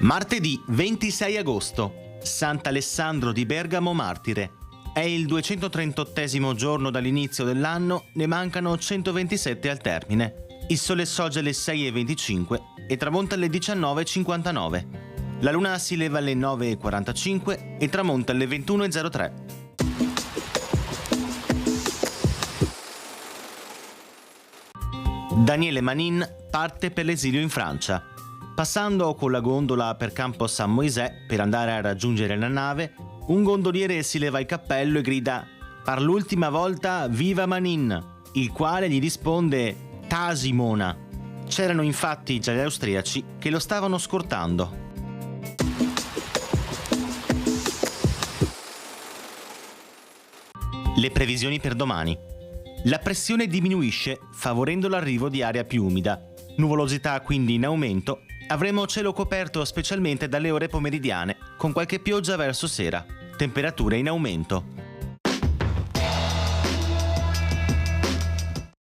Martedì 26 agosto, Sant'Alessandro di Bergamo martire. È il 238° giorno dall'inizio dell'anno, ne mancano 127 al termine. Il sole sorge alle 6:25 e tramonta alle 19:59. La luna si leva alle 9:45 e tramonta alle 21:03. Daniele Manin parte per l'esilio in Francia. Passando con la gondola per Campo San Moisè per andare a raggiungere la nave, un gondoliere si leva il cappello e grida «Per l'ultima volta, viva Manin!», il quale gli risponde «Tasi Mona!». C'erano infatti già gli austriaci che lo stavano scortando. Le previsioni per domani. La pressione diminuisce favorendo l'arrivo di aria più umida. Nuvolosità quindi in aumento. Avremo cielo coperto specialmente dalle ore pomeridiane, con qualche pioggia verso sera. Temperature in aumento.